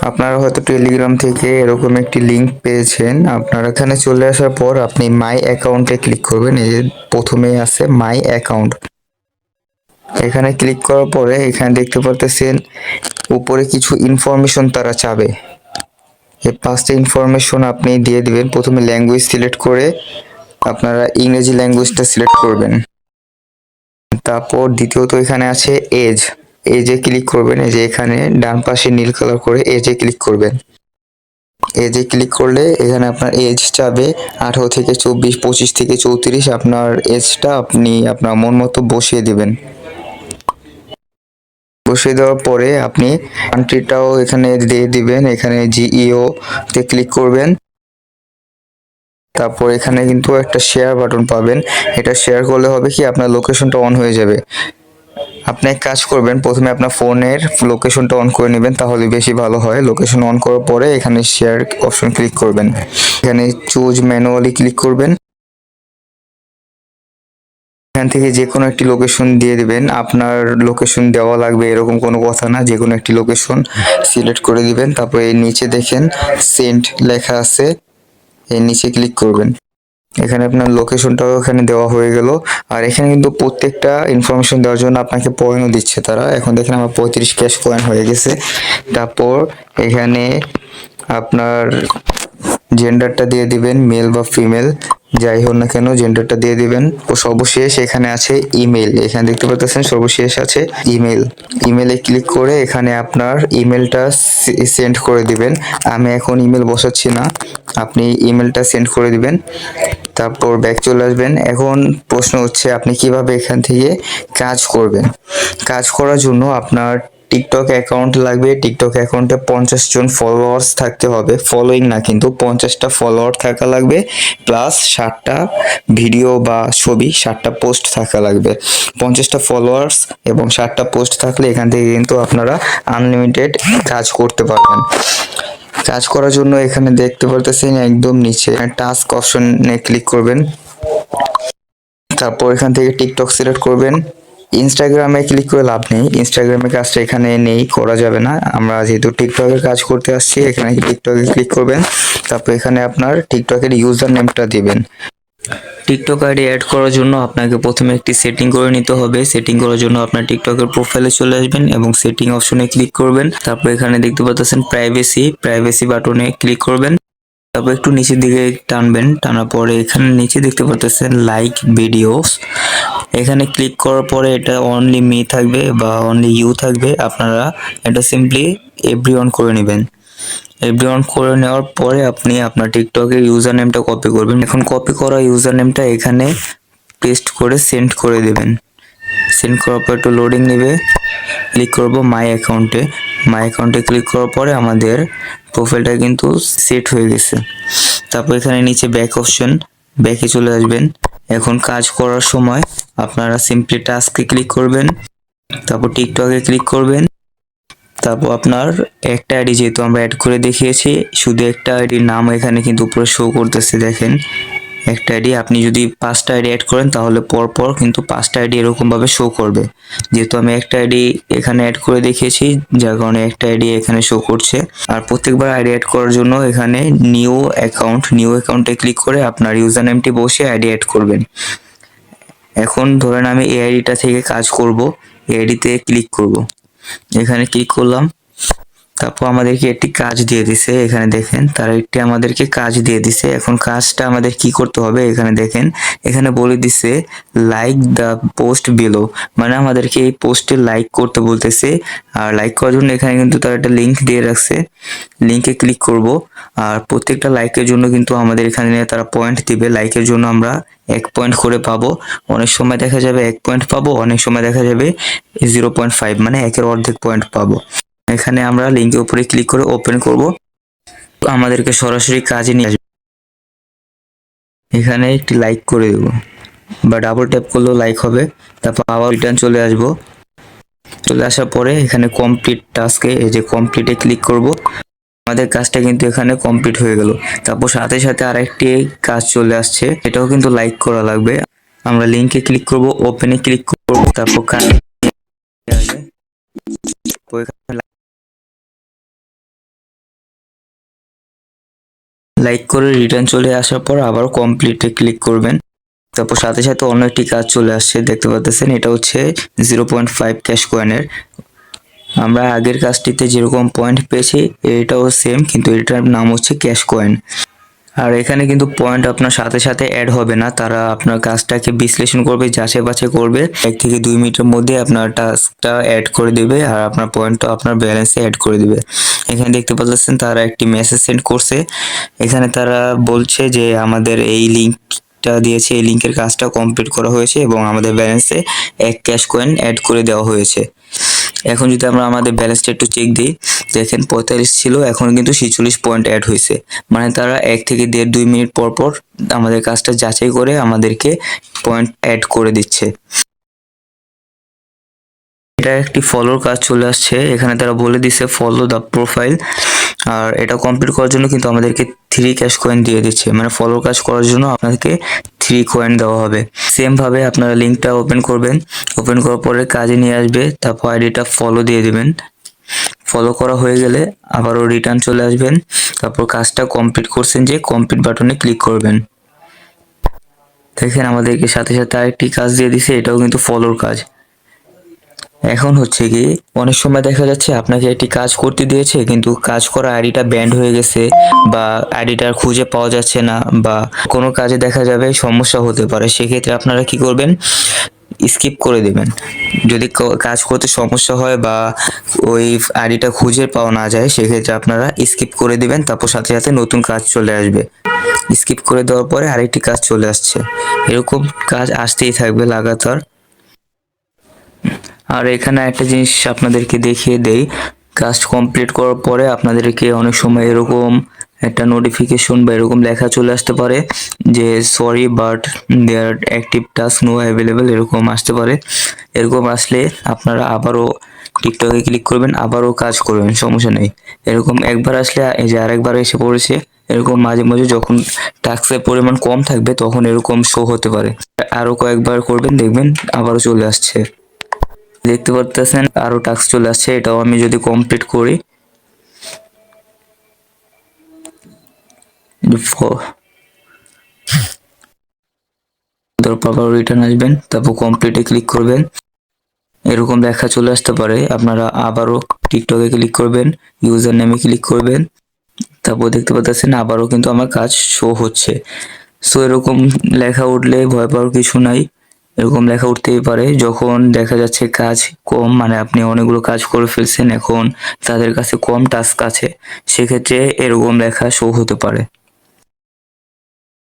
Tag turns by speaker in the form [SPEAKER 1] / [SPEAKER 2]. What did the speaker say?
[SPEAKER 1] আপনারা হয়তো টেলিগ্রাম থেকে এরকম একটি লিংক পেয়েছেন। আপনারা এখানে চলে আসার পর আপনি মাই অ্যাকাউন্টে ক্লিক করবেন। এই যে প্রথমেই আছে মাই অ্যাকাউন্ট। এখানে ক্লিক করার পরে এখানে দেখতে পারতেছেন উপরে কিছু ইনফরমেশন তারা চাবে। এই 5টা ইনফরমেশন আপনি দিয়ে দিবেন। প্রথমে ল্যাঙ্গুয়েজ সিলেক্ট করে আপনারা ইংরেজি ল্যাঙ্গুয়েজটা সিলেক্ট করবেন। তারপর দ্বিতীয়ত এখানে আছে এজ। এজে ক্লিক করবেন। এই যে এখানে ডান পাশে নীল কালার করে এজে ক্লিক করবেন। এজে ক্লিক করলে এখানে আপনার এজ চাবে 18 থেকে 24, 25 থেকে 34। আপনার এজটা আপনি আপনার মন মতো বসিয়ে দিবেন। বসিয়ে দেওয়ার পরে আপনি কান্ট্রিটাও এখানে দিয়ে দিবেন। এখানে জিইও তে ক্লিক করবেন। তারপর এখানে কিন্তু একটা শেয়ার বাটন পাবেন। এটা শেয়ার করলে হবে কি আপনার লোকেশনটা অন হয়ে যাবে। আপনি এক কাজ করবেন, প্রথমে আপনার ফোনের লোকেশনটা অন করে নেবেন, তাহলে বেশি ভালো হয়। লোকেশন অন করার পরে এখানে শেয়ার অপশন ক্লিক করবেন। এখানে চুজ ম্যানুয়ালি ক্লিক করবেন। এখান থেকে যে কোনো একটি লোকেশন দিয়ে দিবেন। আপনার লোকেশন দেওয়া লাগবে এরকম কোনো কথা না, যে কোনো একটি লোকেশন সিলেক্ট করে দিবেন। তারপরে এর নিচে দেখেন সেন্ড লেখা আছে, এর নিচে ক্লিক করবেন। এখানে আপনার লোকেশনটাও এখানে দেওয়া হয়ে গেল। আর এখানে কিন্তু প্রত্যেকটা ইনফরমেশন দেওয়ার জন্য আপনাকে পয়েন্টও দিচ্ছে তারা। এখন দেখেন আমার 35 ক্যাশ পয়েন্ট হয়ে গেছে। তারপর এখানে আপনার জেন্ডারটা দিয়ে দিবেন, মেল বা ফিমেল যাই হোক না কেন জেন্ডারটা দিয়ে দিবেন। ও সর্বশেষ এখানে আছে ইমেল। এখানে দেখতে পাচ্ছেন সর্বশেষ আছে ইমেল। ইমেলে ক্লিক করে এখানে আপনার ইমেলটা সেন্ড করে দিবেন। আমি এখন ইমেল বসাচ্ছি না, আপনি ইমেলটা সেন্ড করে দিবেন। তারপর ব্যাক চলে আসবেন। এখন প্রশ্ন হচ্ছে আপনি কিভাবে এখান থেকে কাজ করবেন। কাজ করার জন্য আপনার টিকটক অ্যাকাউন্ট লাগবে। টিকটক অ্যাকাউন্টে 50 জন ফলোয়ার্স থাকতে হবে, ফলোইং না কিন্তু 50টা ফলোয়ার থাকা লাগবে, প্লাস 60টা ভিডিও বা ছবি 60টা পোস্ট থাকা লাগবে। 50টা ফলোয়ার্স এবং 60টা পোস্ট থাকলে এখান থেকে কিন্তু আপনারা আনলিমিটেড কাজ করতে পারবেন। কাজ করার জন্য এখানে দেখতে পারতেছেন একদম নিচে টাস্ক অপশনে ক্লিক করবেন। তারপর এখান থেকে টিকটক সিলেক্ট করবেন। ইনস্টাগ্রামে ক্লিক করে লাভ নেই, ইনস্টাগ্রামের কাজটা এখানে নেই, করা যাবে না। আমরা যেহেতু টিকটকের কাজ করতে আসছি, এখানে টিকটকে ক্লিক করবেন। তারপর এখানে আপনার টিকটকের ইউজার নেমটা দিবেন। টিকটক আইডি অ্যাড করার জন্য আপনাকে প্রথমে একটি সেটিং করে নিতে হবে। সেটিং করার জন্য আপনার টিকটকের প্রোফাইলে চলে আসবেন এবং সেটিং অপশনে ক্লিক করবেন। তারপর এখানে দেখতে পাচ্ছেন প্রাইভেসি বাটনে ক্লিক করবেন। তারপর একটু নিচের দিকে টানবেন, টানার পরে এখানে নিচে দেখতে পাচ্ছেন লাইক ভিডিওস। এখানে ক্লিক করার পরে এটা অনলি মি থাকবে বা অনলি ইউ থাকবে। আপনারা এটা সিম্পলি এভরিওয়ান করে নেবেন। এভরিওয়ান করে নেওয়ার পরে আপনি আপনার টিকটকের ইউজার নেমটা কপি করবেন। এখন কপি করা ইউজার নেমটা এখানে পেস্ট করে সেন্ড করে দেবেন। সেন্ড করার পর একটু লোডিং নেবে। ক্লিক করব মাই অ্যাকাউন্টে। মাই অ্যাকাউন্টে ক্লিক করার পরে আমাদের প্রোফাইলটা কিন্তু সেট হয়ে গেছে। তারপর এখানে নিচে ব্যাক অপশন, ব্যাকে চলে আসবেন। এখন কাজ করার সময় আপনারা সিম্পলি টাস্কে ক্লিক করবেন, তারপর টিকটকে ক্লিক করবেন। তারপর আপনার একটা আইডি যেহেতু আমরা অ্যাড করে দেখিয়েছি, শুধু একটা আইডির নাম এখানে কিন্তু উপরে শো করতেছে, দেখেন একটা আইডি। আপনি যদি 5টা আইডি অ্যাড করেন তাহলে পরপর কিন্তু 5টা আইডি এরকম ভাবে শো করবে। যেহেতু আমি একটা আইডি এখানে অ্যাড করে দেখিয়েছি, যার কারণে একটা আইডি এখানে শো করছে। আর প্রত্যেকবার আইডি অ্যাড করার জন্য এখানে নিউ অ্যাকাউন্টে ক্লিক করে আপনার ইউজার নেমটি বসে আইডি অ্যাড করবেন। এখন ধরেন আমি এই আইডিটা থেকে কাজ করব, এই আইডিতে ক্লিক করব। এখানে ক্লিক করলাম। তারপর আমাদেরকে একটি কাজ দিয়ে দিছে, এখানে দেখেন তারা একটি আমাদেরকে কাজ দিয়ে দিছে। এখন কাজটা আমাদের কি করতে হবে এখানে দেখেন, এখানে বলে দিছে লাইক দ্য পোস্ট বিলো, মানে আমাদেরকে এই পোস্টে লাইক করতে বলতেছে। আর লাইক করার জন্য এখানে কিন্তু তারা একটা লিঙ্ক দিয়ে রাখছে, লিঙ্কে ক্লিক করব। আর প্রত্যেকটা লাইকের জন্য কিন্তু আমাদের এখানে তারা পয়েন্ট দিবে। লাইকের জন্য আমরা 1 পয়েন্ট করে পাবো। অনেক সময় দেখা যাবে 1 পয়েন্ট পাবো, অনেক সময় দেখা যাবে 0.5 মানে 1-এর অর্ধেক পয়েন্ট পাবো। এখানে আমরা লিঙ্কের উপরে ক্লিক করে ওপেন করব, আমাদেরকে সরাসরি কাজে নিয়ে আসবে। এখানে একটি লাইক করে দেব বা ডাবল ট্যাপ করলেও লাইক হবে। তারপর আবার রিটার্ন চলে আসব। চলে আসার পরে এখানে কমপ্লিট টাস্কে এই যে কমপ্লিটে ক্লিক করব। আমাদের কাজটা কিন্তু এখানে কমপ্লিট হয়ে গেল। তারপর সাথে সাথে আরেকটি কাজ চলে আসছে, এটাও কিন্তু লাইক করা লাগবে। আমরা লিঙ্কে ক্লিক করব, ওপেনে ক্লিক করব, তারপর কাজ আসবে। লাইক করে রিটার্ন চলে আসার পর আবার কমপ্লিটে ক্লিক করবেন। তারপর সাথে সাথে অন্য একটি কাজ চলে আসছে, দেখতে পাচ্ছেন এটা হচ্ছে 0.5 ক্যাশ কয়েনের। আমরা আগের কাজটিতে যেরকম পয়েন্ট পেয়েছি এটাও সেম, কিন্তু এটার নাম হচ্ছে ক্যাশ কয়েন। আর এখানে কিন্তু পয়েন্ট আপনার সাথে সাথে অ্যাড হবে না, তারা আপনার কাজটাকে বিশ্লেষণ করবে, যাচাই বাছাই করবে, 1 থেকে 2 মিনিটের মধ্যে আপনার টাস্কটা অ্যাড করে দেবে আর আপনার পয়েন্টটা আপনার ব্যালেন্সে অ্যাড করে দেবে। এখানে দেখতে পাচ্ছেন তারা একটি মেসেজ সেন্ড করছে, এখানে তারা বলছে যে আমাদের এই লিঙ্কটা দিয়েছে, এই লিঙ্কের কাজটা কমপ্লিট করা হয়েছে এবং আমাদের ব্যালেন্সে 1 ক্যাশ কয়েন অ্যাড করে দেওয়া হয়েছে। এখন যদি আমরা আমাদের ব্যালেন্সটা একটু চেক দিই, দেখেন 45 ছিল, এখন কিন্তু 46 পয়েন্ট অ্যাড হয়েছে। মানে তারা 1 থেকে 1.5-2 মিনিট পর পর আমাদের কাজটা যাচাই করে আমাদেরকে পয়েন্ট অ্যাড করে দিচ্ছে। এটা একটি ফলোর কাজ চলে আসছে, এখানে তারা বলে দিছে ফলো দ্য প্রোফাইল। আর এটা কমপ্লিট করার জন্য কিন্তু আমাদেরকে 3 ক্যাশ কয়েন দিয়ে দিচ্ছে, মানে ফলোর কাজ করার জন্য আপনাদেরকে 3 কয়েন দেওয়া হবে। সেম ভাবে আপনারা লিঙ্কটা ওপেন করবেন, ওপেন করার পরে কাজে নিয়ে আসবে, তারপর আইডিটা ফলো দিয়ে দিবেন। ফলো করা হয়ে গেলে আবারও রিটার্ন চলে আসবেন, তারপর কাজটা কমপ্লিট করছেন যে কমপ্লিট বাটনে ক্লিক করবেন। দেখেন আমাদেরকে সাথে সাথে আরেকটি কাজ দিয়ে দিছে, এটাও কিন্তু ফলোর কাজ। এখন হচ্ছে কি অনেক সময় দেখা যাচ্ছে আপনাকে একটি কাজ করতে দিয়েছে কিন্তু কাজ করা আইডিটা ব্যান্ড হয়ে গেছে বা আইডিটা খুঁজে পাওয়া যাচ্ছে না, বা কোনো কাজে দেখা যাবে সমস্যা হতে পারে, সেক্ষেত্রে আপনারা কি করবেন, স্কিপ করে দেবেন। যদি কাজ করতে সমস্যা হয় বা ওই আইডিটা খুঁজে পাওয়া না যায়, সেক্ষেত্রে আপনারা স্কিপ করে দিবেন, তারপর সাথে সাথে নতুন কাজ চলে আসবে। স্কিপ করে দেওয়ার পরে আরেকটি কাজ চলে আসছে, এরকম কাজ আসতেই থাকবে লাগাতার। আর এখানে একটা জিনিস আপনাদেরকে দেখিয়ে দেই, কাজ কমপ্লিট করার পরে আপনাদেরকে অনেক সময় এরকম একটা নোটিফিকেশন বা এরকম লেখা চলে আসতে পারে যে sorry but there active task no available, এরকম আসতে পারে। এরকম আসলে আপনারা আবারও টিকটকে ক্লিক করবেন, আবারও কাজ করবেন, সমস্যা নেই। এরকম একবার আসলে এই যে আরেকবার এসে পড়েছে, এরকম মাঝে মাঝে যখন টাস্কের পরিমাণ কম থাকবে তখন এরকম শো হতে পারে। আরো কয়েকবার করবেন, দেখবেন আবারও চলে আসছে। দেখতে পারতেছেন আরো টাস্ক চলে আসছে, এটাও আমি যদি কমপ্লিট করি, তারপর আবার রিটার্ন আসবেন, তারপর কমপ্লিটে ক্লিক করবেন, এরকম লেখা চলে আসতে পারে। আপনারা আবারও টিকটকে ক্লিক করবেন, ইউজার নেমে ক্লিক করবেন, তারপর দেখতে পাচ্ছেন আবারও কিন্তু আমার কাজ শো হচ্ছে। সো এরকম লেখা উঠলে ভয় পাওয়ার কিছু নাই, এরকম লেখা উঠতেই পারে যখন দেখা যাচ্ছে কাজ কম, মানে আপনি অনেকগুলো কাজ করে ফেলছেন, এখন তাদের কাছে কম টাস্ক আছে, সেক্ষেত্রে এরকম লেখা শো হতে পারে।